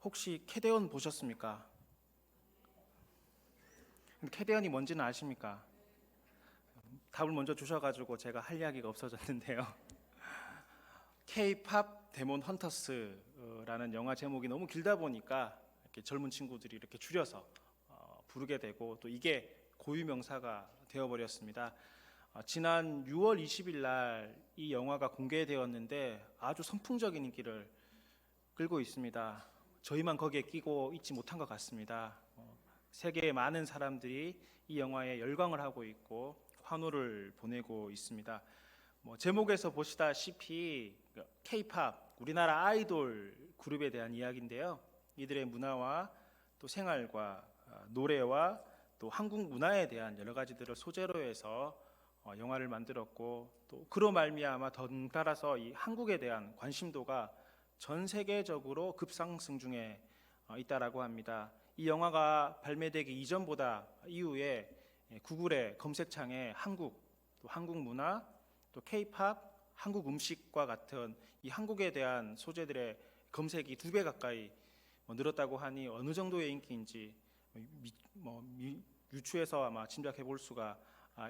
혹시 캐대언 보셨습니까? 캐대언이 뭔지는 아십니까? 답을 먼저 주셔가지고 제가 할 이야기가 없어졌는데요. K-팝 데몬 헌터스라는 영화 제목이 너무 길다 보니까 이렇게 젊은 친구들이 이렇게 줄여서 부르게 되고, 또 이게 고유 명사가 되어버렸습니다. 지난 6월 20일 날 이 영화가 공개되었는데 아주 선풍적인 인기를 끌고 있습니다. 저희만 거기에 끼고 있지 못한 것 같습니다. 세계의 많은 사람들이 이 영화에 열광을 하고 있고 환호를 보내고 있습니다. 제목에서 보시다시피 K-팝, 우리나라 아이돌 그룹에 대한 이야기인데요. 이들의 문화와 또 생활과 노래와 또 한국 문화에 대한 여러 가지들을 소재로 해서 영화를 만들었고, 또 그로 말미암아 덩달아서 이 한국에 대한 관심도가 전 세계적으로 급상승 중에 있다라고 합니다. 이 영화가 발매되기 이전보다 이후에 구글의 검색창에 한국, 또 한국 문화, 또 K-팝, 한국 음식과 같은 이 한국에 대한 소재들의 검색이 2배 가까이 늘었다고 하니 어느 정도의 인기인지 유추해서 아마 짐작해 볼 수가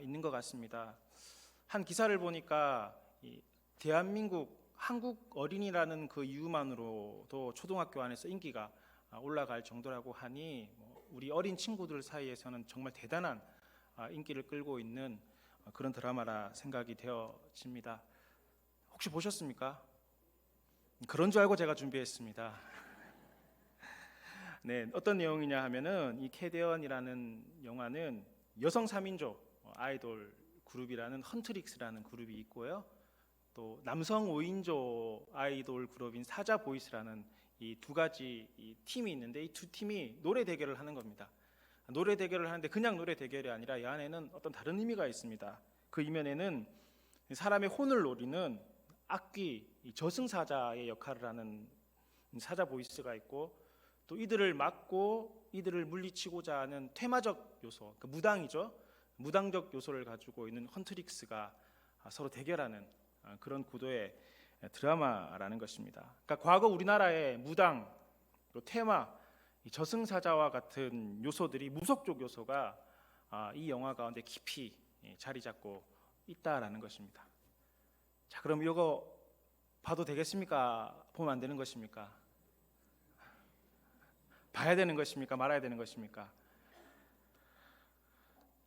있는 것 같습니다. 한 기사를 보니까 대한민국 한국 어린이라는 그 이유만으로도 초등학교 안에서 인기가 올라갈 정도라고 하니 우리 어린 친구들 사이에서는 정말 대단한 인기를 끌고 있는 그런 드라마라 생각이 되어집니다. 혹시 보셨습니까? 그런 줄 알고 제가 준비했습니다. 네, 어떤 내용이냐 하면은 이 캐대언이라는 영화는 여성 3인조 아이돌 그룹이라는 헌트릭스라는 그룹이 있고요. 또 남성 5인조 아이돌 그룹인 사자보이스라는 이 2가지 팀이 있는데, 이 2팀이 노래 대결을 하는 겁니다. 노래 대결을 하는데 그냥 노래 대결이 아니라 이 안에는 어떤 다른 의미가 있습니다. 그 이면에는 사람의 혼을 노리는 악귀, 저승사자의 역할을 하는 사자보이스가 있고, 또 이들을 막고 이들을 물리치고자 하는 테마적 요소, 그러니까 무당이죠. 무당적 요소를 가지고 있는 헌트릭스가 서로 대결하는 그런 구도의 드라마라는 것입니다. 그러니까 과거 우리나라의 무당, 또 테마, 저승사자와 같은 요소들이, 무속적 요소가 이 영화 가운데 깊이 자리 잡고 있다라는 것입니다. 자, 그럼 이거 봐도 되겠습니까? 보면 안 되는 것입니까? 봐야 되는 것입니까? 말아야 되는 것입니까?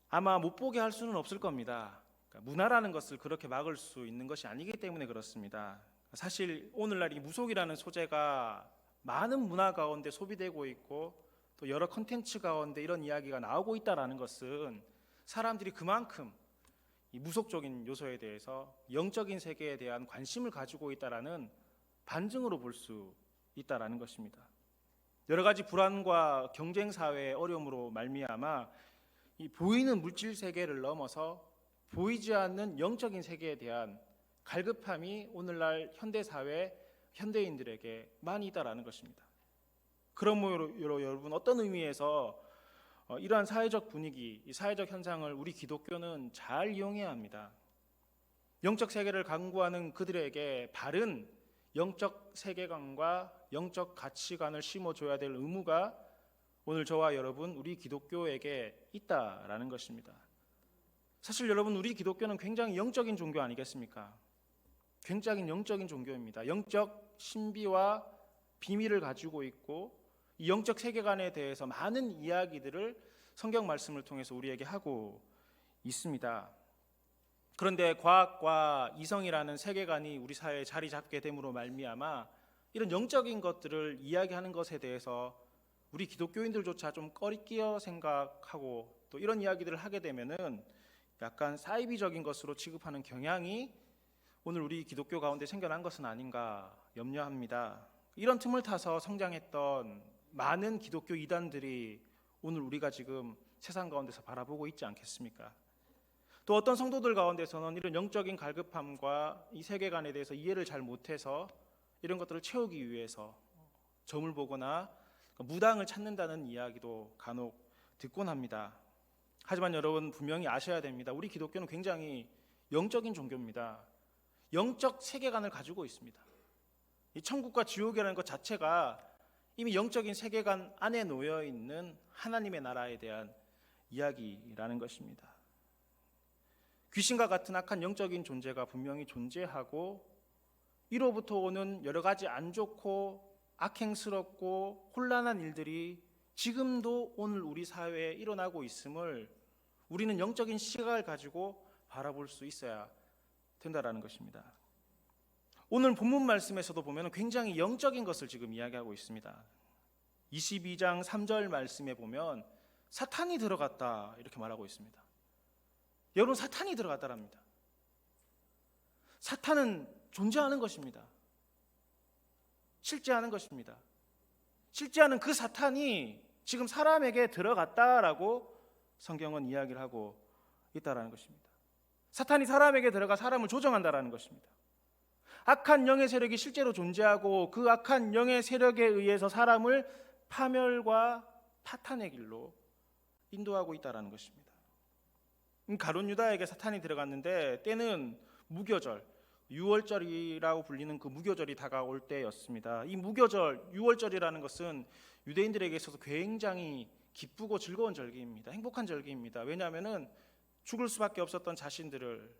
아마 못 보게 할 수는 없을 겁니다. 그러니까 문화라는 것을 그렇게 막을 수 있는 것이 아니기 때문에 그렇습니다. 사실 오늘날 이 무속이라는 소재가 많은 문화 가운데 소비되고 있고, 또 여러 컨텐츠 가운데 이런 이야기가 나오고 있다는 것은 사람들이 그만큼 이 무속적인 요소에 대해서, 영적인 세계에 대한 관심을 가지고 있다는 반증으로 볼 수 있다는 것입니다. 여러 가지 불안과 경쟁 사회의 어려움으로 말미암아 이 보이는 물질 세계를 넘어서 보이지 않는 영적인 세계에 대한 갈급함이 오늘날 현대 사회, 현대인들에게 많이 있다라는 것입니다. 그러므로 여러분, 어떤 의미에서 이러한 사회적 분위기, 이 사회적 현상을 우리 기독교는 잘 이용해야 합니다. 영적 세계를 강구하는 그들에게 바른 영적 세계관과 영적 가치관을 심어줘야 될 의무가 오늘 저와 여러분, 우리 기독교에게 있다라는 것입니다. 사실 여러분, 우리 기독교는 굉장히 영적인 종교 아니겠습니까? 굉장히 영적인 종교입니다. 영적 신비와 비밀을 가지고 있고, 이 영적 세계관에 대해서 많은 이야기들을 성경 말씀을 통해서 우리에게 하고 있습니다. 그런데 과학과 이성이라는 세계관이 우리 사회에 자리 잡게 됨으로 말미암아 이런 영적인 것들을 이야기하는 것에 대해서 우리 기독교인들조차 좀 꺼리끼어 생각하고, 또 이런 이야기들을 하게 되면은 약간 사이비적인 것으로 취급하는 경향이 오늘 우리 기독교 가운데 생겨난 것은 아닌가 염려합니다. 이런 틈을 타서 성장했던 많은 기독교 이단들이 오늘 우리가 지금 세상 가운데서 바라보고 있지 않겠습니까? 또 어떤 성도들 가운데서는 이런 영적인 갈급함과 이 세계관에 대해서 이해를 잘 못해서 이런 것들을 채우기 위해서 점을 보거나 무당을 찾는다는 이야기도 간혹 듣곤 합니다. 하지만 여러분, 분명히 아셔야 됩니다. 우리 기독교는 굉장히 영적인 종교입니다. 영적 세계관을 가지고 있습니다. 이 천국과 지옥이라는 것 자체가 이미 영적인 세계관 안에 놓여 있는 하나님의 나라에 대한 이야기라는 것입니다. 귀신과 같은 악한 영적인 존재가 분명히 존재하고 이로부터 오는 여러 가지 안 좋고 악행스럽고 혼란한 일들이 지금도 오늘 우리 사회에 일어나고 있음을 우리는 영적인 시각을 가지고 바라볼 수 있어야 된다라는 것입니다. 오늘 본문 말씀에서도 보면 굉장히 영적인 것을 지금 이야기하고 있습니다. 22장 3절 말씀에 보면 사탄이 들어갔다 이렇게 말하고 있습니다. 여러분, 사탄이 들어갔다랍니다. 사탄은 존재하는 것입니다. 실제하는 것입니다. 실제하는 그 사탄이 지금 사람에게 들어갔다라고 성경은 이야기를 하고 있다라는 것입니다. 사탄이 사람에게 들어가 사람을 조정한다라는 것입니다. 악한 영의 세력이 실제로 존재하고 그 악한 영의 세력에 의해서 사람을 파멸과 파탄의 길로 인도하고 있다라는 것입니다. 가룟 유다에게 사탄이 들어갔는데 때는 무교절, 유월절이라고 불리는 그 무교절이 다가올 때였습니다. 이 무교절, 유월절이라는 것은 유대인들에게 있어서 굉장히 기쁘고 즐거운 절기입니다. 행복한 절기입니다. 왜냐하면 죽을 수밖에 없었던 자신들을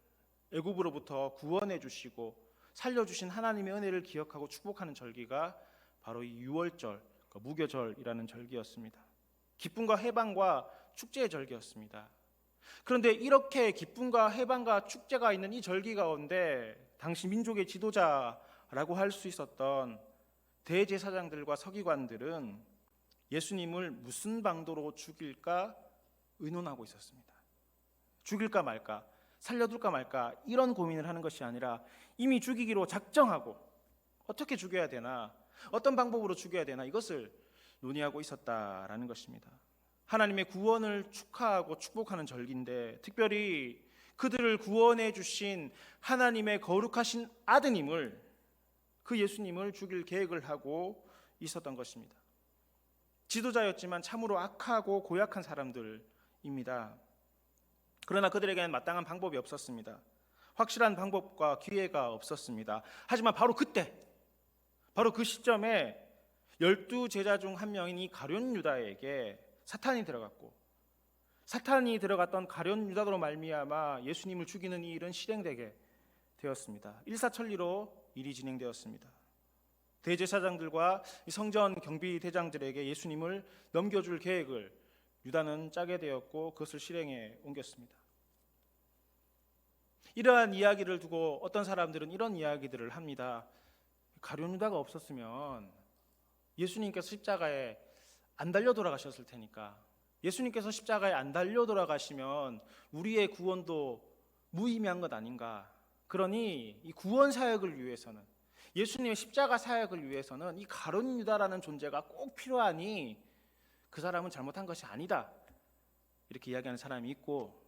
애굽으로부터 구원해 주시고 살려주신 하나님의 은혜를 기억하고 축복하는 절기가 바로 이 유월절, 무교절이라는 절기였습니다. 기쁨과 해방과 축제의 절기였습니다. 그런데 이렇게 기쁨과 해방과 축제가 있는 이 절기 가운데 당시 민족의 지도자라고 할 수 있었던 대제사장들과 서기관들은 예수님을 무슨 방도로 죽일까 의논하고 있었습니다. 죽일까 말까, 살려둘까 말까 이런 고민을 하는 것이 아니라 이미 죽이기로 작정하고 어떻게 죽여야 되나, 어떤 방법으로 죽여야 되나 이것을 논의하고 있었다라는 것입니다. 하나님의 구원을 축하하고 축복하는 절기인데 특별히 그들을 구원해 주신 하나님의 거룩하신 아드님을, 그 예수님을 죽일 계획을 하고 있었던 것입니다. 지도자였지만 참으로 악하고 고약한 사람들입니다. 그러나 그들에게는 마땅한 방법이 없었습니다. 확실한 방법과 기회가 없었습니다. 하지만 바로 그때, 바로 그 시점에 12제자 중 한 명인 이 가룟 유다에게 사탄이 들어갔고, 사탄이 들어갔던 가룟 유다로 말미암아 예수님을 죽이는 이 일은 실행되게 되었습니다. 일사천리로 일이 진행되었습니다. 대제사장들과 성전 경비대장들에게 예수님을 넘겨줄 계획을 유다는 짜게 되었고 그것을 실행에 옮겼습니다. 이러한 이야기를 두고 어떤 사람들은 이런 이야기들을 합니다. 가룟 유다가 없었으면 예수님께서 십자가에 안 달려 돌아가셨을 테니까, 예수님께서 십자가에 안 달려 돌아가시면 우리의 구원도 무의미한 것 아닌가. 그러니 이 구원 사역을 위해서는, 예수님의 십자가 사역을 위해서는 이 가룟 유다라는 존재가 꼭 필요하니 그 사람은 잘못한 것이 아니다, 이렇게 이야기하는 사람이 있고,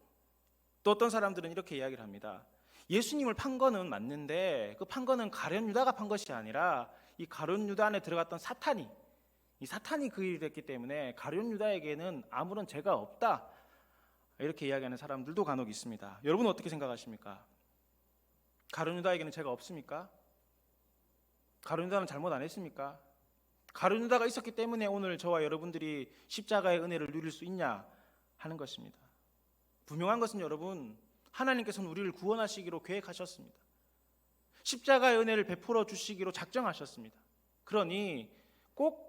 또 어떤 사람들은 이렇게 이야기를 합니다. 예수님을 판 거는 맞는데 그 판 거는 가룟 유다가 판 것이 아니라 이 가룟 유다 안에 들어갔던 사탄이, 이 사탄이 그 일을 했기 때문에 가룟 유다에게는 아무런 죄가 없다, 이렇게 이야기하는 사람들도 간혹 있습니다. 여러분은 어떻게 생각하십니까? 가룟 유다에게는 죄가 없습니까? 가룟 유다는 잘못 안 했습니까? 가룟 유다가 있었기 때문에 오늘 저와 여러분들이 십자가의 은혜를 누릴 수 있냐 하는 것입니다. 분명한 것은 여러분, 하나님께서는 우리를 구원하시기로 계획하셨습니다. 십자가의 은혜를 베풀어 주시기로 작정하셨습니다. 그러니 꼭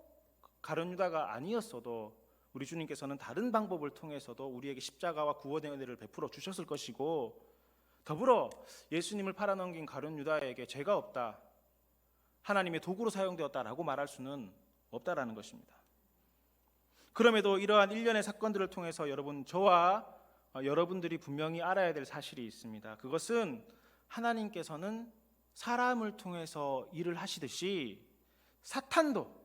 가룟 유다가 아니었어도 우리 주님께서는 다른 방법을 통해서도 우리에게 십자가와 구원의 은혜를 베풀어 주셨을 것이고, 더불어 예수님을 팔아넘긴 가룟 유다에게 죄가 없다, 하나님의 도구로 사용되었다라고 말할 수는 없다라는 것입니다. 그럼에도 이러한 일련의 사건들을 통해서 여러분, 저와 여러분들이 분명히 알아야 될 사실이 있습니다. 그것은 하나님께서는 사람을 통해서 일을 하시듯이 사탄도,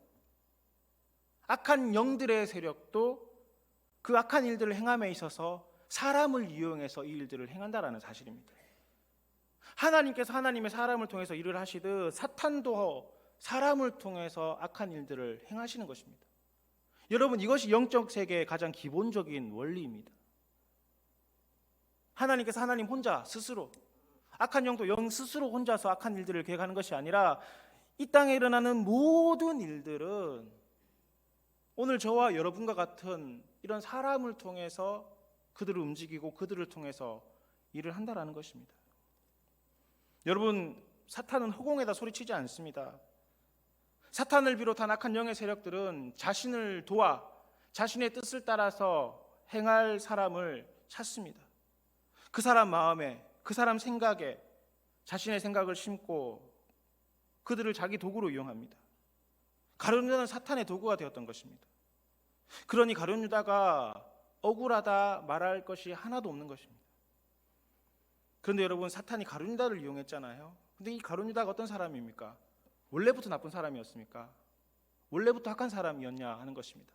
악한 영들의 세력도 그 악한 일들을 행함에 있어서 사람을 이용해서 이 일들을 행한다라는 사실입니다. 하나님께서 하나님의 사람을 통해서 일을 하시듯 사탄도 사람을 통해서 악한 일들을 행하시는 것입니다. 여러분, 이것이 영적 세계의 가장 기본적인 원리입니다. 하나님께서 하나님 혼자 스스로, 악한 영도 영 스스로 혼자서 악한 일들을 계획하는 것이 아니라 이 땅에 일어나는 모든 일들은 오늘 저와 여러분과 같은 이런 사람을 통해서 그들을 움직이고 그들을 통해서 일을 한다라는 것입니다. 여러분, 사탄은 허공에다 소리치지 않습니다. 사탄을 비롯한 악한 영의 세력들은 자신을 도와 자신의 뜻을 따라서 행할 사람을 찾습니다. 그 사람 마음에, 그 사람 생각에 자신의 생각을 심고 그들을 자기 도구로 이용합니다. 가룟 유다는 사탄의 도구가 되었던 것입니다. 그러니 가룟 유다가 억울하다 말할 것이 하나도 없는 것입니다. 그런데 여러분, 사탄이 가룟 유다를 이용했잖아요. 근데 이 가룟 유다가 어떤 사람입니까? 원래부터 나쁜 사람이었습니까? 원래부터 악한 사람이었냐 하는 것입니다.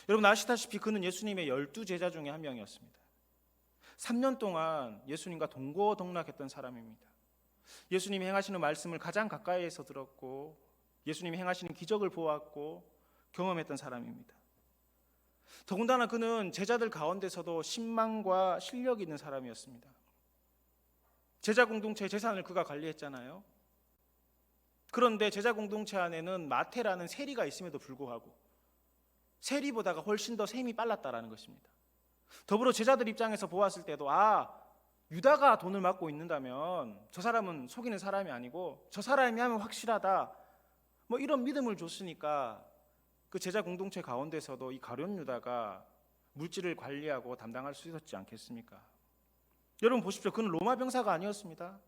여러분 아시다시피 그는 예수님의 12제자 중에 한 명이었습니다. 3년 동안 예수님과 동고동락했던 사람입니다. 예수님이 행하시는 말씀을 가장 가까이에서 들었고 예수님이 행하시는 기적을 보았고 경험했던 사람입니다. 더군다나 그는 제자들 가운데서도 신망과 실력이 있는 사람이었습니다. 제자 공동체의 재산을 그가 관리했잖아요. 그런데 제자 공동체 안에는 마태라는 세리가 있음에도 불구하고 세리보다가 훨씬 더 셈이 빨랐다라는 것입니다. 더불어 제자들 입장에서 보았을 때도 유다가 돈을 맡고 있는다면 저 사람은 속이는 사람이 아니고 저 사람이 하면 확실하다, 뭐 이런 믿음을 줬으니까 그 제자 공동체 가운데서도 이 가룟 유다가 물질을 관리하고 담당할 수 있었지 않겠습니까? 여러분 보십시오. 그는 로마 병사가 아니었습니다.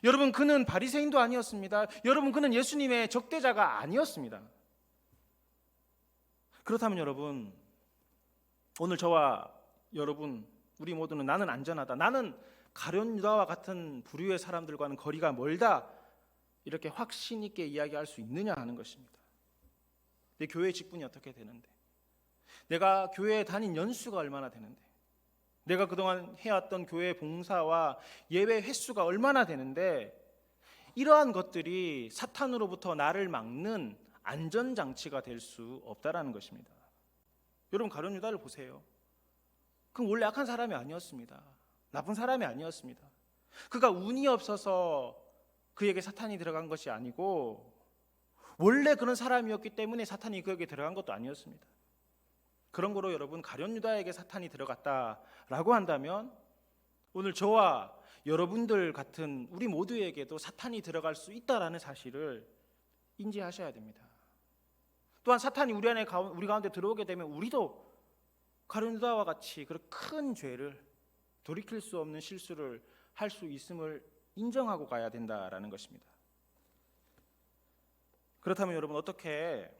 여러분 그는 바리새인도 아니었습니다. 여러분 그는 예수님의 적대자가 아니었습니다. 그렇다면 여러분, 오늘 저와 여러분 우리 모두는 나는 안전하다, 나는 가룟 유다와 같은 부류의 사람들과는 거리가 멀다, 이렇게 확신 있게 이야기할 수 있느냐 하는 것입니다. 내 교회 직분이 어떻게 되는데, 내가 교회에 다닌 연수가 얼마나 되는데, 내가 그동안 해왔던 교회 봉사와 예배 횟수가 얼마나 되는데, 이러한 것들이 사탄으로부터 나를 막는 안전장치가 될 수 없다라는 것입니다. 여러분 가룟 유다를 보세요. 그는 원래 악한 사람이 아니었습니다. 나쁜 사람이 아니었습니다. 그가 운이 없어서 그에게 사탄이 들어간 것이 아니고 원래 그런 사람이었기 때문에 사탄이 그에게 들어간 것도 아니었습니다. 그런 거로 여러분 가룟 유다에게 사탄이 들어갔다라고 한다면 오늘 저와 여러분들 같은 우리 모두에게도 사탄이 들어갈 수 있다라는 사실을 인지하셔야 됩니다. 또한 사탄이 우리 가운데 들어오게 되면 우리도 가룟 유다와 같이 그런 큰 죄를, 돌이킬 수 없는 실수를 할 수 있음을 인정하고 가야 된다라는 것입니다. 그렇다면 여러분 어떻게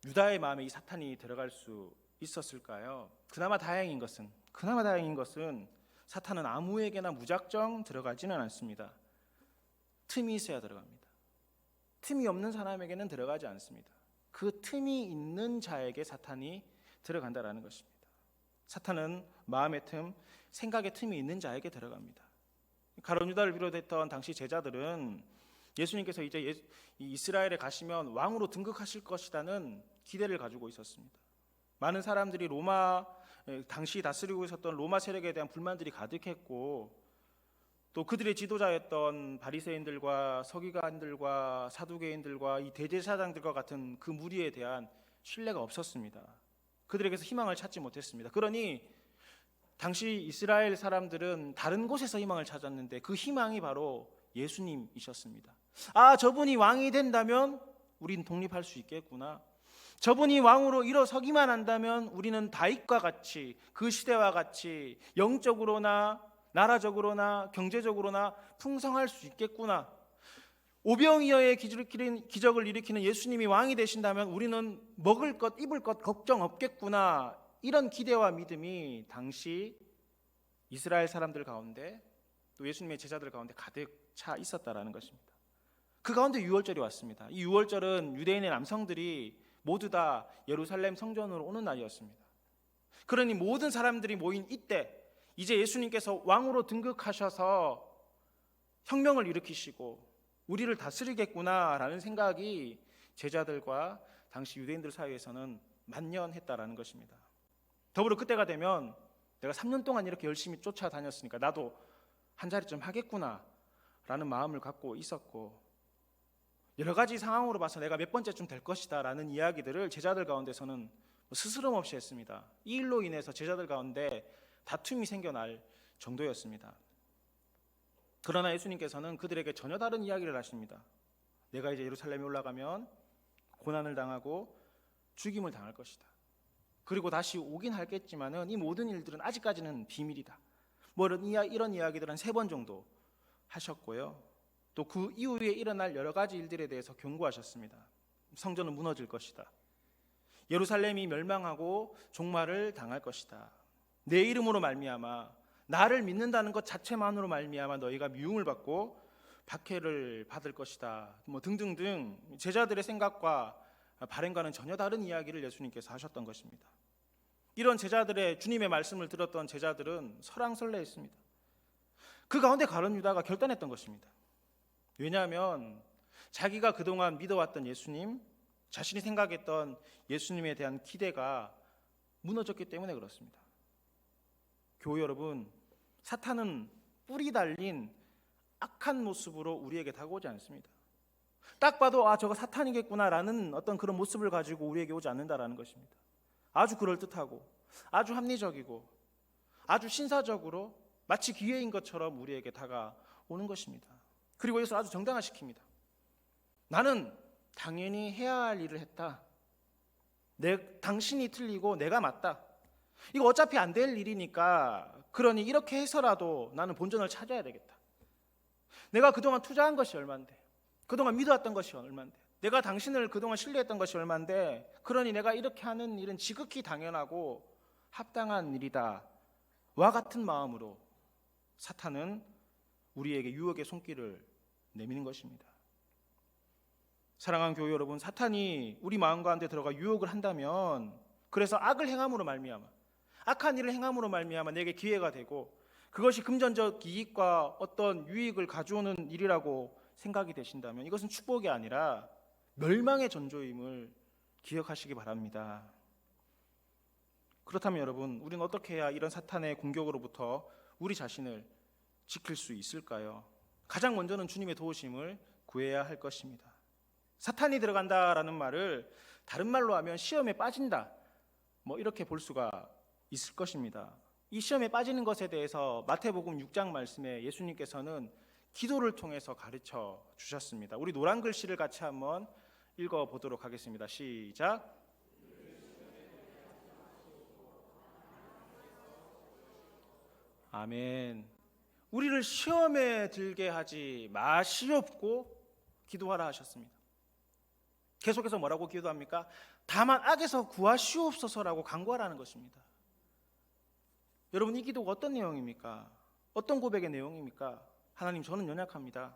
유다의 마음에 이 사탄이 들어갈 수 있었을까요? 그나마 다행인 것은 사탄은 아무에게나 무작정 들어가지는 않습니다. 틈이 있어야 들어갑니다. 틈이 없는 사람에게는 들어가지 않습니다. 그 틈이 있는 자에게 사탄이 들어간다라는 것입니다. 사탄은 마음의 틈, 생각의 틈이 있는 자에게 들어갑니다. 가룟 유다를 비롯했던 당시 제자들은 예수님께서 이제 이스라엘에 가시면 왕으로 등극하실 것이라는 기대를 가지고 있었습니다. 많은 사람들이 당시 다스리고 있었던 로마 세력에 대한 불만들이 가득했고 또 그들의 지도자였던 바리새인들과 서기관들과 사두개인들과 이 대제사장들과 같은 그 무리에 대한 신뢰가 없었습니다. 그들에게서 희망을 찾지 못했습니다. 그러니 당시 이스라엘 사람들은 다른 곳에서 희망을 찾았는데 그 희망이 바로 예수님이셨습니다. 저분이 왕이 된다면 우린 독립할 수 있겠구나. 저분이 왕으로 일어서기만 한다면 우리는 다윗과 같이 그 시대와 같이 영적으로나 나라적으로나 경제적으로나 풍성할 수 있겠구나. 오병이어의 기적을 일으키는 예수님이 왕이 되신다면 우리는 먹을 것 입을 것 걱정 없겠구나. 이런 기대와 믿음이 당시 이스라엘 사람들 가운데 또 예수님의 제자들 가운데 가득 차 있었다라는 것입니다. 그 가운데 유월절이 왔습니다. 이 유월절은 유대인의 남성들이 모두 다 예루살렘 성전으로 오는 날이었습니다. 그러니 모든 사람들이 모인 이때 이제 예수님께서 왕으로 등극하셔서 혁명을 일으키시고 우리를 다스리겠구나라는 생각이 제자들과 당시 유대인들 사이에서는 만연했다라는 것입니다. 더불어 그때가 되면 내가 3년 동안 이렇게 열심히 쫓아다녔으니까 나도 한 자리쯤 하겠구나라는 마음을 갖고 있었고 여러 가지 상황으로 봐서 내가 몇 번째쯤 될 것이다라는 이야기들을 제자들 가운데서는 스스럼 없이 했습니다. 이 일로 인해서 제자들 가운데 다툼이 생겨날 정도였습니다. 그러나 예수님께서는 그들에게 전혀 다른 이야기를 하십니다. 내가 이제 예루살렘에 올라가면 고난을 당하고 죽임을 당할 것이다. 그리고 다시 오긴 하겠지만은 이 모든 일들은 아직까지는 비밀이다. 뭐 이런 이야기들은 3번 정도 하셨고요. 또 그 이후에 일어날 여러 가지 일들에 대해서 경고하셨습니다. 성전은 무너질 것이다. 예루살렘이 멸망하고 종말을 당할 것이다. 내 이름으로 말미암아 나를 믿는다는 것 자체만으로 말미암아 너희가 미움을 받고 박해를 받을 것이다. 뭐 등등등 제자들의 생각과 발행과는 전혀 다른 이야기를 예수님께서 하셨던 것입니다. 이런 제자들의 주님의 말씀을 들었던 제자들은 설왕설래했습니다. 그 가운데 가룟 유다가 결단했던 것입니다. 왜냐하면 자기가 그동안 믿어왔던 예수님, 자신이 생각했던 예수님에 대한 기대가 무너졌기 때문에 그렇습니다. 교회 여러분, 사탄은 뿔이 달린 악한 모습으로 우리에게 다가오지 않습니다. 딱 봐도 저거 사탄이겠구나라는 어떤 그런 모습을 가지고 우리에게 오지 않는다라는 것입니다. 아주 그럴듯하고 아주 합리적이고 아주 신사적으로 마치 기회인 것처럼 우리에게 다가오는 것입니다. 그리고 이것을 아주 정당화시킵니다. 나는 당연히 해야 할 일을 했다. 당신이 틀리고 내가 맞다. 이거 어차피 안 될 일이니까 그러니 이렇게 해서라도 나는 본전을 찾아야 되겠다. 내가 그동안 투자한 것이 얼만데, 그동안 믿어왔던 것이 얼만데, 내가 당신을 그동안 신뢰했던 것이 얼만데, 그러니 내가 이렇게 하는 일은 지극히 당연하고 합당한 일이다. 와 같은 마음으로 사탄은 우리에게 유혹의 손길을 내미는 것입니다. 사랑하는 교회 여러분, 사탄이 우리 마음 가운데 들어가 유혹을 한다면, 그래서 악을 행함으로 말미암아, 악한 일을 행함으로 말미암아 내게 기회가 되고 그것이 금전적 이익과 어떤 유익을 가져오는 일이라고 생각이 되신다면 이것은 축복이 아니라 멸망의 전조임을 기억하시기 바랍니다. 그렇다면 여러분, 우리는 어떻게 해야 이런 사탄의 공격으로부터 우리 자신을 지킬 수 있을까요? 가장 먼저는 주님의 도우심을 구해야 할 것입니다. 사탄이 들어간다라는 말을 다른 말로 하면 시험에 빠진다, 뭐 이렇게 볼 수가 있을 것입니다. 이 시험에 빠지는 것에 대해서 마태복음 6장 말씀에 예수님께서는 기도를 통해서 가르쳐 주셨습니다. 우리 노란 글씨를 같이 한번 읽어보도록 하겠습니다. 시작. 아멘. 우리를 시험에 들게 하지 마시옵고 기도하라 하셨습니다. 계속해서 뭐라고 기도합니까? 다만 악에서 구하시옵소서라고 간구하라는 것입니다. 여러분, 이 기도가 어떤 내용입니까? 어떤 고백의 내용입니까? 하나님, 저는 연약합니다.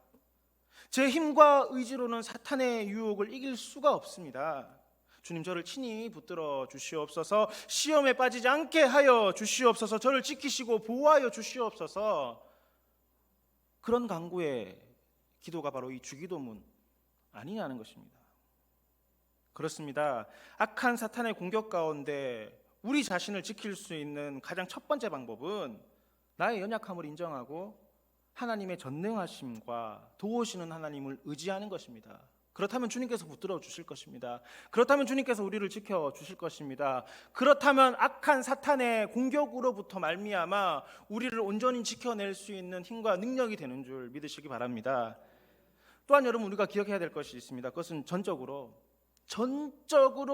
제 힘과 의지로는 사탄의 유혹을 이길 수가 없습니다. 주님, 저를 친히 붙들어 주시옵소서. 시험에 빠지지 않게 하여 주시옵소서. 저를 지키시고 보호하여 주시옵소서. 그런 간구의 기도가 바로 이 주기도문 아니냐는 것입니다. 그렇습니다. 악한 사탄의 공격 가운데 우리 자신을 지킬 수 있는 가장 첫 번째 방법은 나의 연약함을 인정하고 하나님의 전능하심과 도우시는 하나님을 의지하는 것입니다. 그렇다면 주님께서 붙들어 주실 것입니다. 그렇다면 주님께서 우리를 지켜 주실 것입니다. 그렇다면 악한 사탄의 공격으로부터 말미암아 우리를 온전히 지켜낼 수 있는 힘과 능력이 되는 줄 믿으시기 바랍니다. 또한 여러분, 우리가 기억해야 될 것이 있습니다. 그것은 전적으로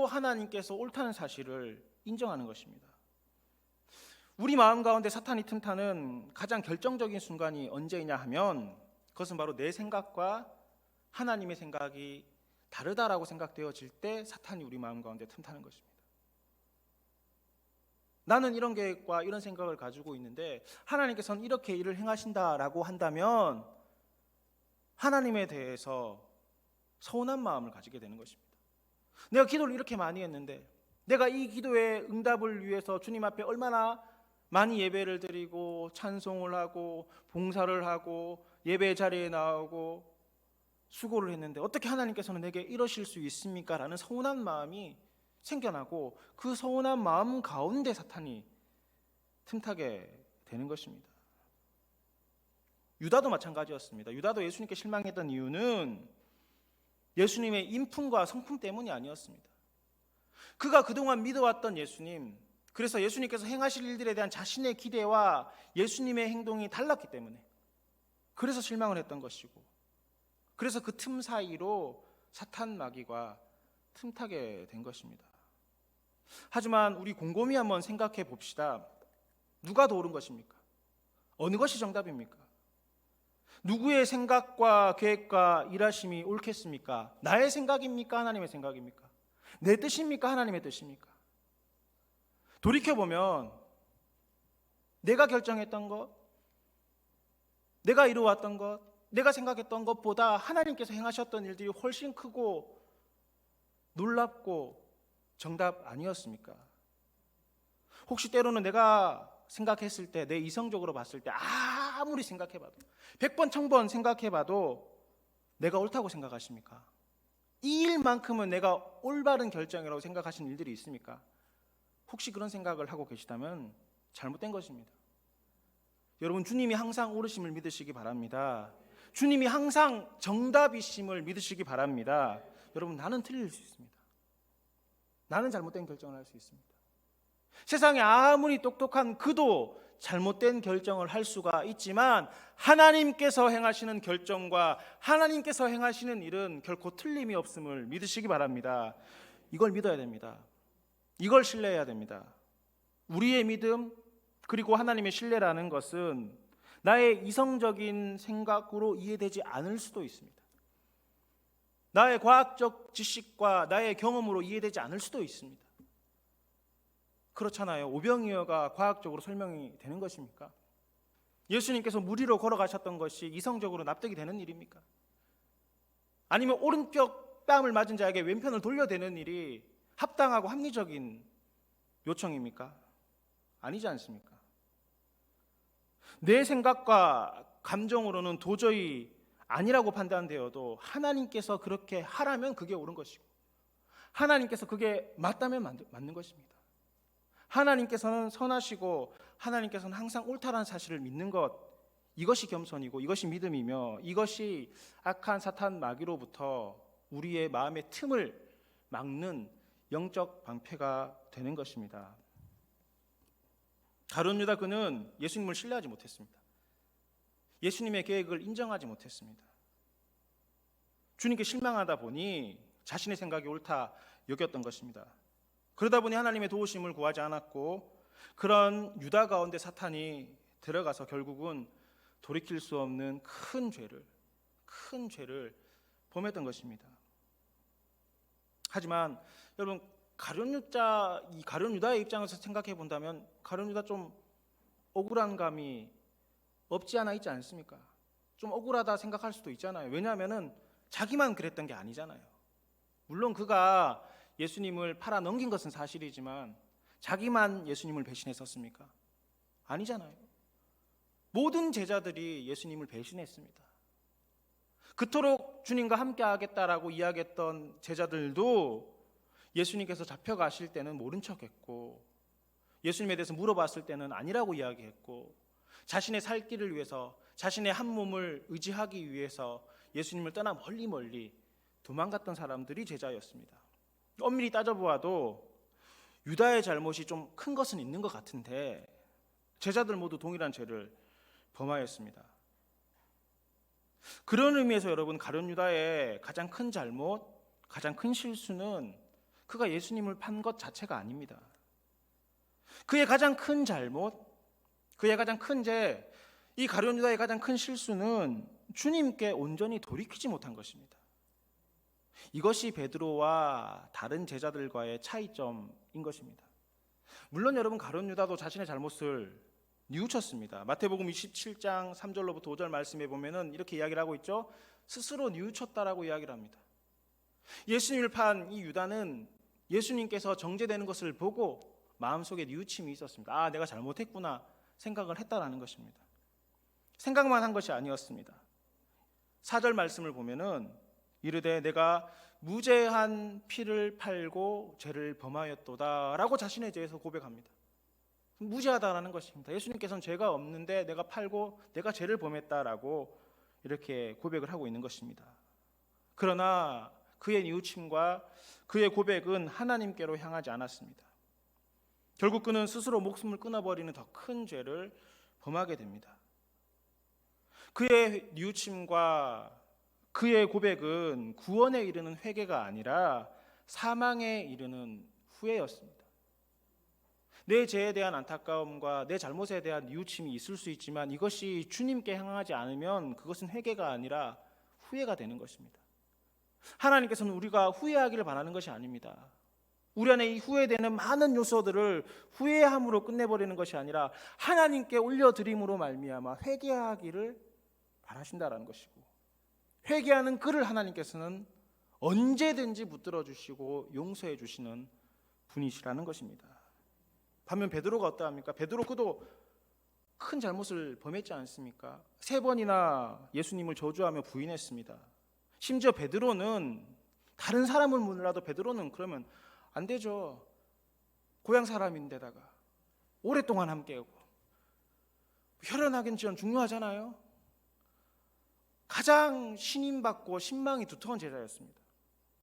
하나님께서 옳다는 사실을 인정하는 것입니다. 우리 마음 가운데 사탄이 틈타는 가장 결정적인 순간이 언제이냐 하면 그것은 바로 내 생각과 하나님의 생각이 다르다라고 생각되어질 때 사탄이 우리 마음 가운데 틈타는 것입니다. 나는 이런 계획과 이런 생각을 가지고 있는데 하나님께서는 이렇게 일을 행하신다라고 한다면 하나님에 대해서 서운한 마음을 가지게 되는 것입니다. 내가 기도를 이렇게 많이 했는데, 내가 이 기도의 응답을 위해서 주님 앞에 얼마나 많이 예배를 드리고 찬송을 하고 봉사를 하고 예배 자리에 나오고 수고를 했는데 어떻게 하나님께서는 내게 이러실 수 있습니까? 라는 서운한 마음이 생겨나고 그 서운한 마음 가운데 사탄이 틈타게 되는 것입니다. 유다도 마찬가지였습니다. 유다도 예수님께 실망했던 이유는 예수님의 인품과 성품 때문이 아니었습니다. 그가 그동안 믿어왔던 예수님, 그래서 예수님께서 행하실 일들에 대한 자신의 기대와 예수님의 행동이 달랐기 때문에 그래서 실망을 했던 것이고, 그래서 그 틈 사이로 사탄 마귀가 틈타게 된 것입니다. 하지만 우리 곰곰이 한번 생각해 봅시다. 누가 더 옳은 것입니까? 어느 것이 정답입니까? 누구의 생각과 계획과 일하심이 옳겠습니까? 나의 생각입니까? 하나님의 생각입니까? 내 뜻입니까? 하나님의 뜻입니까? 돌이켜보면 내가 결정했던 것, 내가 이루어왔던 것, 내가 생각했던 것보다 하나님께서 행하셨던 일들이 훨씬 크고 놀랍고 정답 아니었습니까? 혹시 때로는 내가 생각했을 때, 내 이성적으로 봤을 때 아무리 생각해봐도 100번 1000번 생각해봐도 내가 옳다고 생각하십니까? 이 일만큼은 내가 올바른 결정이라고 생각하시는 일들이 있습니까? 혹시 그런 생각을 하고 계시다면 잘못된 것입니다. 여러분, 주님이 항상 옳으심을 믿으시기 바랍니다. 주님이 항상 정답이심을 믿으시기 바랍니다. 여러분, 나는 틀릴 수 있습니다. 나는 잘못된 결정을 할 수 있습니다. 세상에 아무리 똑똑한 그도 잘못된 결정을 할 수가 있지만 하나님께서 행하시는 결정과 하나님께서 행하시는 일은 결코 틀림이 없음을 믿으시기 바랍니다. 이걸 믿어야 됩니다. 이걸 신뢰해야 됩니다. 우리의 믿음 그리고 하나님의 신뢰라는 것은 나의 이성적인 생각으로 이해되지 않을 수도 있습니다. 나의 과학적 지식과 나의 경험으로 이해되지 않을 수도 있습니다. 그렇잖아요. 오병이어가 과학적으로 설명이 되는 것입니까? 예수님께서 물 위로 걸어가셨던 것이 이성적으로 납득이 되는 일입니까? 아니면 오른쪽 뺨을 맞은 자에게 왼편을 돌려대는 일이 합당하고 합리적인 요청입니까? 아니지 않습니까? 내 생각과 감정으로는 도저히 아니라고 판단되어도 하나님께서 그렇게 하라면 그게 옳은 것이고 하나님께서 그게 맞다면 맞는 것입니다. 하나님께서는 선하시고 하나님께서는 항상 옳다라는 사실을 믿는 것, 이것이 겸손이고 이것이 믿음이며 이것이 악한 사탄 마귀로부터 우리의 마음의 틈을 막는 영적 방패가 되는 것입니다. 가룟 유다 그는 예수님을 신뢰하지 못했습니다. 예수님의 계획을 인정하지 못했습니다. 주님께 실망하다 보니 자신의 생각이 옳다 여겼던 것입니다. 그러다 보니 하나님의 도우심을 구하지 않았고 그런 유다 가운데 사탄이 들어가서 결국은 돌이킬 수 없는 큰 죄를 범했던 것입니다. 하지만 여러분, 가룟 유다의 입장에서 생각해 본다면 가룟 유다 좀 억울한 감이 없지 않아 있지 않습니까? 좀 억울하다 생각할 수도 있잖아요. 왜냐하면은 자기만 그랬던 게 아니잖아요. 물론 그가 예수님을 팔아 넘긴 것은 사실이지만 자기만 예수님을 배신했었습니까? 아니잖아요. 모든 제자들이 예수님을 배신했습니다. 그토록 주님과 함께 하겠다라고 이야기했던 제자들도 예수님께서 잡혀가실 때는 모른 척했고 예수님에 대해서 물어봤을 때는 아니라고 이야기했고 자신의 살 길을 위해서 자신의 한 몸을 의지하기 위해서 예수님을 떠나 멀리 도망갔던 사람들이 제자였습니다. 엄밀히 따져보아도 유다의 잘못이 좀 큰 것은 있는 것 같은데 제자들 모두 동일한 죄를 범하였습니다. 그런 의미에서 여러분, 가룟 유다의 가장 큰 잘못, 가장 큰 실수는 그가 예수님을 판 것 자체가 아닙니다. 그의 가장 큰 잘못, 그의 가장 큰 죄, 이 가룟 유다의 가장 큰 실수는 주님께 온전히 돌이키지 못한 것입니다. 이것이 베드로와 다른 제자들과의 차이점인 것입니다. 물론 여러분, 가룟 유다도 자신의 잘못을 뉘우쳤습니다. 마태복음 27장 3절로부터 5절 말씀에 보면은 이렇게 이야기를 하고 있죠. 스스로 뉘우쳤다라고 이야기를 합니다. 예수님을 판 이 유다는 예수님께서 정죄되는 것을 보고 마음속에 뉘우침이 있었습니다. 아, 내가 잘못했구나 생각을 했다라는 것입니다. 생각만 한 것이 아니었습니다. 4절 말씀을 보면은 이르되 내가 무죄한 피를 팔고 죄를 범하였도다 라고 자신에 대해서 고백합니다. 무죄하다라는 것입니다. 예수님께서는 죄가 없는데 내가 팔고 내가 죄를 범했다라고 이렇게 고백을 하고 있는 것입니다. 그러나 그의 뉘우침과 그의 고백은 하나님께로 향하지 않았습니다. 결국 그는 스스로 목숨을 끊어버리는 더 큰 죄를 범하게 됩니다. 그의 뉘우침과 그의 고백은 구원에 이르는 회개가 아니라 사망에 이르는 후회였습니다. 내 죄에 대한 안타까움과 내 잘못에 대한 뉘우침이 있을 수 있지만 이것이 주님께 향하지 않으면 그것은 회개가 아니라 후회가 되는 것입니다. 하나님께서는 우리가 후회하기를 바라는 것이 아닙니다. 우리 안에 이 후회되는 많은 요소들을 후회함으로 끝내버리는 것이 아니라 하나님께 올려드림으로 말미암아 회개하기를 바라신다라는 것이고, 회개하는 그를 하나님께서는 언제든지 붙들어 주시고 용서해 주시는 분이시라는 것입니다. 반면 베드로가 어떠합니까? 베드로 그도 큰 잘못을 범했지 않습니까? 3번이나 예수님을 저주하며 부인했습니다. 심지어 베드로는 다른 사람을 몰라도 베드로는 그러면 안 되죠. 고향 사람인데다가 오랫동안 함께하고 혈연하기는 좀 중요하잖아요. 가장 신임받고 신망이 두터운 제자였습니다.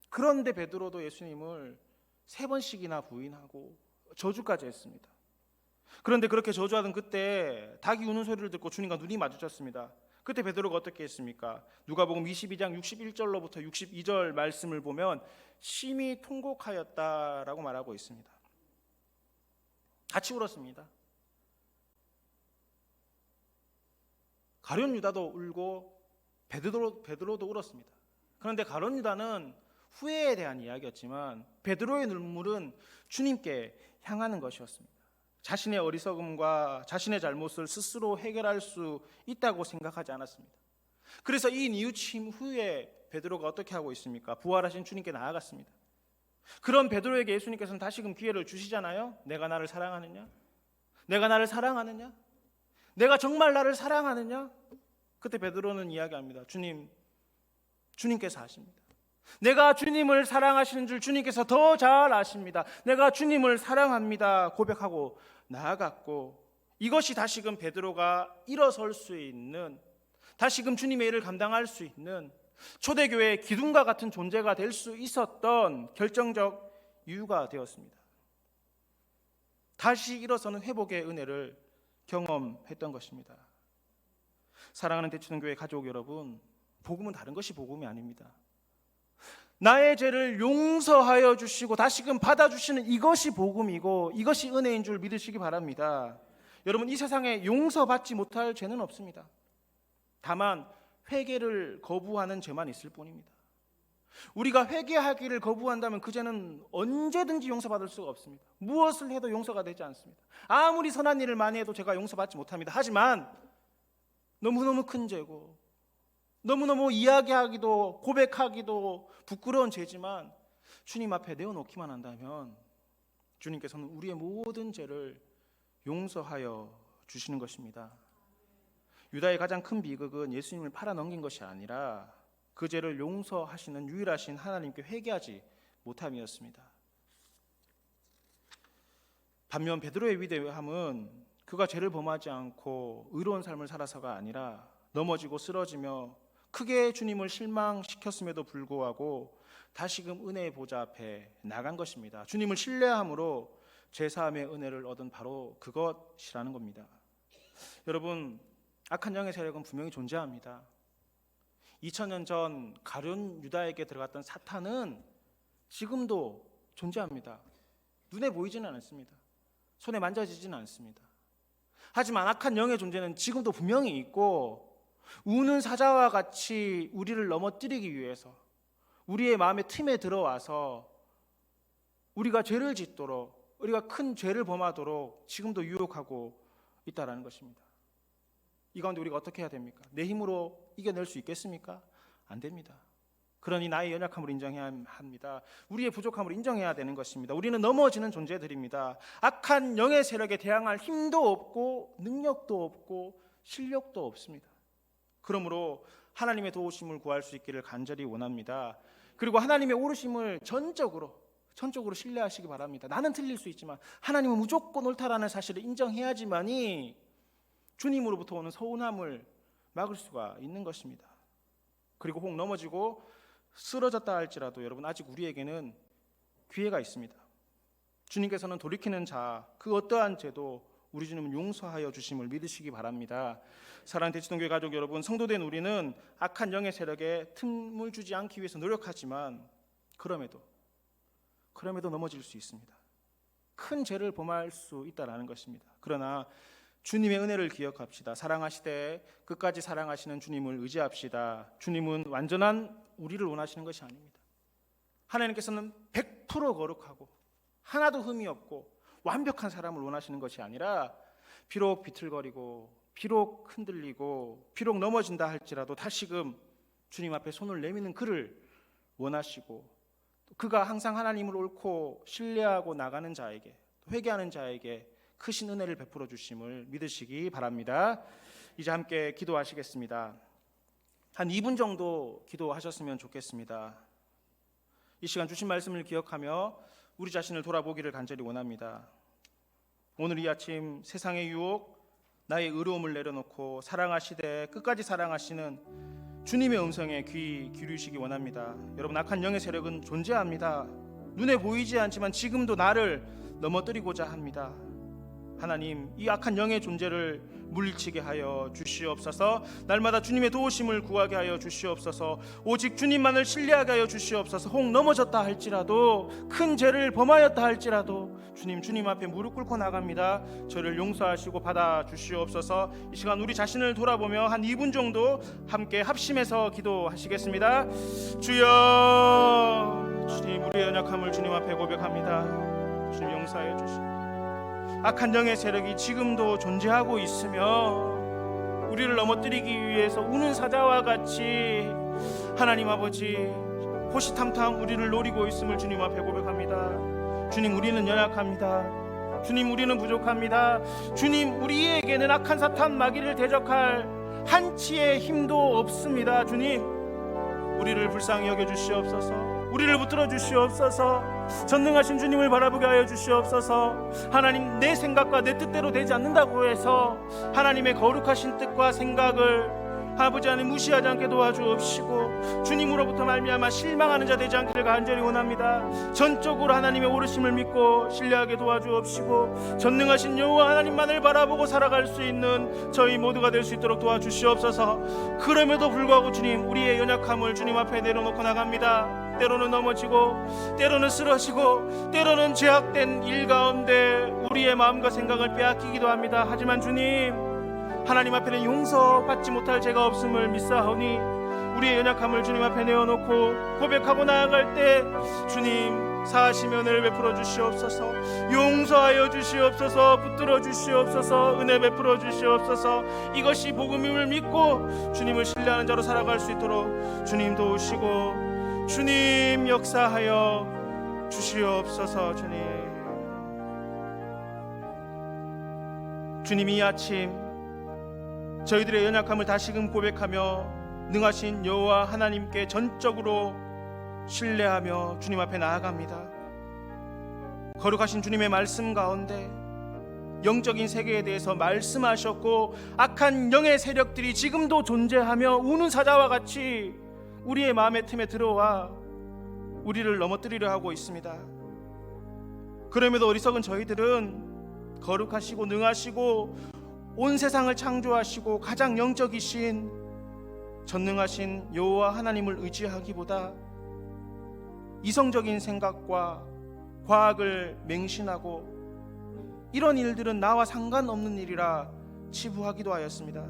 그런데 베드로도 예수님을 3번씩이나 부인하고 저주까지 했습니다. 그런데 그렇게 저주하던 그때 닭이 우는 소리를 듣고 주님과 눈이 마주쳤습니다. 그때 베드로가 어떻게 했습니까? 누가복음 22장 61절로부터 62절 말씀을 보면 심히 통곡하였다라고 말하고 있습니다. 같이 울었습니다. 가룟 유다도 울고 베드로도 울었습니다. 그런데 가룟 유다는 후회에 대한 이야기였지만 베드로의 눈물은 주님께 향하는 것이었습니다. 자신의 어리석음과 자신의 잘못을 스스로 해결할 수 있다고 생각하지 않았습니다. 그래서 이 뉘우침 후에 베드로가 어떻게 하고 있습니까? 부활하신 주님께 나아갔습니다. 그런 베드로에게 예수님께서는 다시금 기회를 주시잖아요. 내가 나를 사랑하느냐? 내가 나를 사랑하느냐? 내가 정말 나를 사랑하느냐? 그때 베드로는 이야기합니다. 주님께서 아십니다. 내가 주님을 사랑하시는 줄 주님께서 더 잘 아십니다. 내가 주님을 사랑합니다 고백하고 나아갔고, 이것이 다시금 베드로가 일어설 수 있는, 다시금 주님의 일을 감당할 수 있는 초대교회의 기둥과 같은 존재가 될 수 있었던 결정적 이유가 되었습니다. 다시 일어서는 회복의 은혜를 경험했던 것입니다. 사랑하는 대치동교회 가족 여러분, 복음은 다른 것이 복음이 아닙니다. 나의 죄를 용서하여 주시고 다시금 받아주시는 이것이 복음이고 이것이 은혜인 줄 믿으시기 바랍니다. 여러분, 이 세상에 용서받지 못할 죄는 없습니다. 다만 회개를 거부하는 죄만 있을 뿐입니다. 우리가 회개하기를 거부한다면 그 죄는 언제든지 용서받을 수가 없습니다. 무엇을 해도 용서가 되지 않습니다. 아무리 선한 일을 많이 해도 제가 용서받지 못합니다. 하지만 너무너무 큰 죄고 너무너무 이야기하기도 고백하기도 부끄러운 죄지만 주님 앞에 내어놓기만 한다면 주님께서는 우리의 모든 죄를 용서하여 주시는 것입니다. 유다의 가장 큰 비극은 예수님을 팔아넘긴 것이 아니라 그 죄를 용서하시는 유일하신 하나님께 회개하지 못함이었습니다. 반면 베드로의 위대함은 그가 죄를 범하지 않고 의로운 삶을 살아서가 아니라 넘어지고 쓰러지며 크게 주님을 실망시켰음에도 불구하고 다시금 은혜의 보좌 앞에 나간 것입니다. 주님을 신뢰함으로 죄사함의 은혜를 얻은 바로 그것이라는 겁니다. 여러분, 악한 영의 세력은 분명히 존재합니다. 2000년 전 가룟 유다에게 들어갔던 사탄은 지금도 존재합니다. 눈에 보이지는 않습니다. 손에 만져지지는 않습니다. 하지만 악한 영의 존재는 지금도 분명히 있고 우는 사자와 같이 우리를 넘어뜨리기 위해서 우리의 마음의 틈에 들어와서 우리가 죄를 짓도록, 우리가 큰 죄를 범하도록 지금도 유혹하고 있다는 것입니다. 이 가운데 우리가 어떻게 해야 됩니까? 내 힘으로 이겨낼 수 있겠습니까? 안 됩니다. 그러니 나의 연약함을 인정해야 합니다. 우리의 부족함을 인정해야 되는 것입니다. 우리는 넘어지는 존재들입니다. 악한 영의 세력에 대항할 힘도 없고 능력도 없고 실력도 없습니다. 그러므로 하나님의 도우심을 구할 수 있기를 간절히 원합니다. 그리고 하나님의 오르심을 전적으로 신뢰하시기 바랍니다. 나는 틀릴 수 있지만 하나님은 무조건 옳다라는 사실을 인정해야지만이 주님으로부터 오는 서운함을 막을 수가 있는 것입니다. 그리고 혹 넘어지고 쓰러졌다 할지라도 여러분 아직 우리에게는 기회가 있습니다. 주님께서는 돌이키는 자, 그 어떠한 죄도 우리 주님은 용서하여 주심을 믿으시기 바랍니다. 사랑하는 대치동교회 가족 여러분, 성도된 우리는 악한 영의 세력에 틈을 주지 않기 위해서 노력하지만 그럼에도 넘어질 수 있습니다. 큰 죄를 범할 수 있다는 것입니다. 그러나 주님의 은혜를 기억합시다. 사랑하시되 끝까지 사랑하시는 주님을 의지합시다. 주님은 완전한 우리를 원하시는 것이 아닙니다. 하나님께서는 100% 거룩하고 하나도 흠이 없고 완벽한 사람을 원하시는 것이 아니라 비록 비틀거리고 비록 흔들리고 비록 넘어진다 할지라도 다시금 주님 앞에 손을 내미는 그를 원하시고, 그가 항상 하나님을 옳고 신뢰하고 나가는 자에게, 회개하는 자에게 크신 은혜를 베풀어 주심을 믿으시기 바랍니다. 이제 함께 기도하시겠습니다. 한 2분 정도 기도하셨으면 좋겠습니다. 이 시간 주신 말씀을 기억하며 우리 자신을 돌아보기를 간절히 원합니다. 오늘 이 아침 세상의 유혹, 나의 의로움을 내려놓고 사랑하시되 끝까지 사랑하시는 주님의 음성에 귀 기울이시기 원합니다. 여러분, 악한 영의 세력은 존재합니다. 눈에 보이지 않지만 지금도 나를 넘어뜨리고자 합니다. 하나님, 이 악한 영의 존재를 물리치게 하여 주시옵소서. 날마다 주님의 도우심을 구하게 하여 주시옵소서. 오직 주님만을 신뢰하게 하여 주시옵소서. 혹 넘어졌다 할지라도, 큰 죄를 범하였다 할지라도 주님 앞에 무릎 꿇고 나갑니다. 저를 용서하시고 받아 주시옵소서. 이 시간 우리 자신을 돌아보며 한 2분 정도 함께 합심해서 기도하시겠습니다. 주여, 주님, 우리의 연약함을 주님 앞에 고백합니다. 주님 용서하여 주시옵소서. 악한 영의 세력이 지금도 존재하고 있으며 우리를 넘어뜨리기 위해서 우는 사자와 같이 하나님 아버지 호시탐탐 우리를 노리고 있음을 주님 앞에 고백합니다. 주님, 우리는 연약합니다. 주님, 우리는 부족합니다. 주님, 우리에게는 악한 사탄 마귀를 대적할 한치의 힘도 없습니다. 주님, 우리를 불쌍히 여겨 주시옵소서. 우리를 붙들어 주시옵소서. 전능하신 주님을 바라보게 하여 주시옵소서. 하나님, 내 생각과 내 뜻대로 되지 않는다고 해서 하나님의 거룩하신 뜻과 생각을 아버지 하나님 무시하지 않게 도와주옵시고, 주님으로부터 말미암아 실망하는 자 되지 않기를 간절히 원합니다. 전적으로 하나님의 오르심을 믿고 신뢰하게 도와주옵시고, 전능하신 여호와 하나님만을 바라보고 살아갈 수 있는 저희 모두가 될 수 있도록 도와주시옵소서. 그럼에도 불구하고 주님, 우리의 연약함을 주님 앞에 내려놓고 나갑니다. 때로는 넘어지고, 때로는 쓰러지고, 때로는 제약된 일 가운데 우리의 마음과 생각을 빼앗기기도 합니다. 하지만 주님, 하나님 앞에는 용서받지 못할 죄가 없음을 믿사오니 우리의 연약함을 주님 앞에 내어놓고 고백하고 나아갈 때 주님, 사하심의 은혜를 베풀어 주시옵소서. 용서하여 주시옵소서. 붙들어 주시옵소서. 은혜 베풀어 주시옵소서. 이것이 복음임을 믿고 주님을 신뢰하는 자로 살아갈 수 있도록 주님 도우시고 주님 역사하여 주시옵소서. 주님, 이 아침 저희들의 연약함을 다시금 고백하며 능하신 여호와 하나님께 전적으로 신뢰하며 주님 앞에 나아갑니다. 거룩하신 주님의 말씀 가운데 영적인 세계에 대해서 말씀하셨고, 악한 영의 세력들이 지금도 존재하며 우는 사자와 같이 우리의 마음의 틈에 들어와 우리를 넘어뜨리려 하고 있습니다. 그럼에도 어리석은 저희들은 거룩하시고 능하시고 온 세상을 창조하시고 가장 영적이신 전능하신 여호와 하나님을 의지하기보다 이성적인 생각과 과학을 맹신하고 이런 일들은 나와 상관없는 일이라 치부하기도 하였습니다.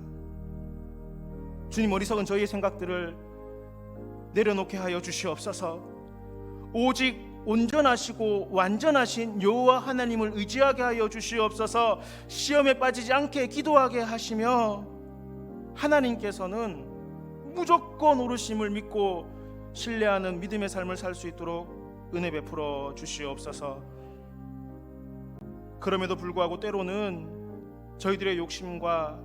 주님, 어리석은 저희의 생각들을 내려놓게 하여 주시옵소서. 오직 온전하시고 완전하신 여호와 하나님을 의지하게 하여 주시옵소서. 시험에 빠지지 않게 기도하게 하시며 하나님께서는 무조건 오르심을 믿고 신뢰하는 믿음의 삶을 살 수 있도록 은혜 베풀어 주시옵소서. 그럼에도 불구하고 때로는 저희들의 욕심과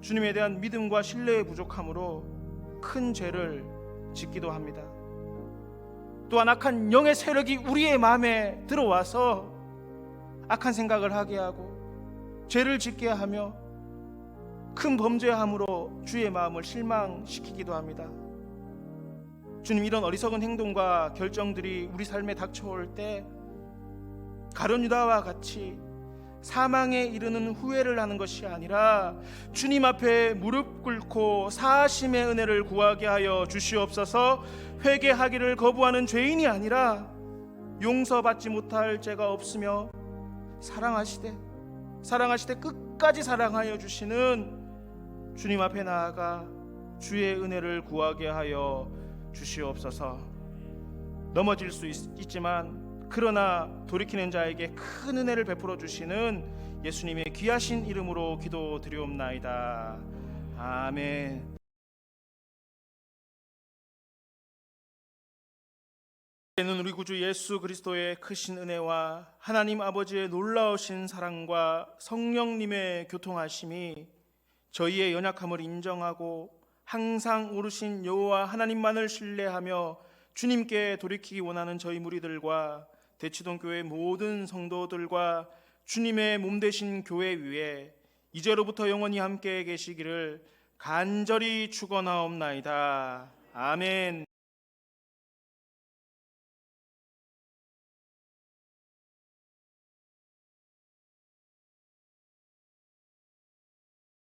주님에 대한 믿음과 신뢰의 부족함으로 큰 죄를 짓기도 합니다. 또한 악한 영의 세력이 우리의 마음에 들어와서 악한 생각을 하게 하고 죄를 짓게 하며 큰 범죄함으로 주의 마음을 실망시키기도 합니다. 주님, 이런 어리석은 행동과 결정들이 우리 삶에 닥쳐올 때 가룟 유다와 같이 사망에 이르는 후회를 하는 것이 아니라 주님 앞에 무릎 꿇고 사하심의 은혜를 구하게 하여 주시옵소서. 회개하기를 거부하는 죄인이 아니라 용서받지 못할 죄가 없으며 사랑하시되 끝까지 사랑하여 주시는 주님 앞에 나아가 주의 은혜를 구하게 하여 주시옵소서. 넘어질 수 있지만 그러나 돌이키는 자에게 큰 은혜를 베풀어 주시는 예수님의 귀하신 이름으로 기도드리옵나이다. 아멘. 이제는 우리 구주 예수 그리스도의 크신 은혜와 하나님 아버지의 놀라우신 사랑과 성령님의 교통하심이 저희의 연약함을 인정하고 항상 오르신 여호와 하나님만을 신뢰하며 주님께 돌이키기 원하는 저희 무리들과 대치동 교회 모든 성도들과 주님의 몸 되신 교회 위에 이제로부터 영원히 함께 계시기를 간절히 축원하옵나이다. 아멘.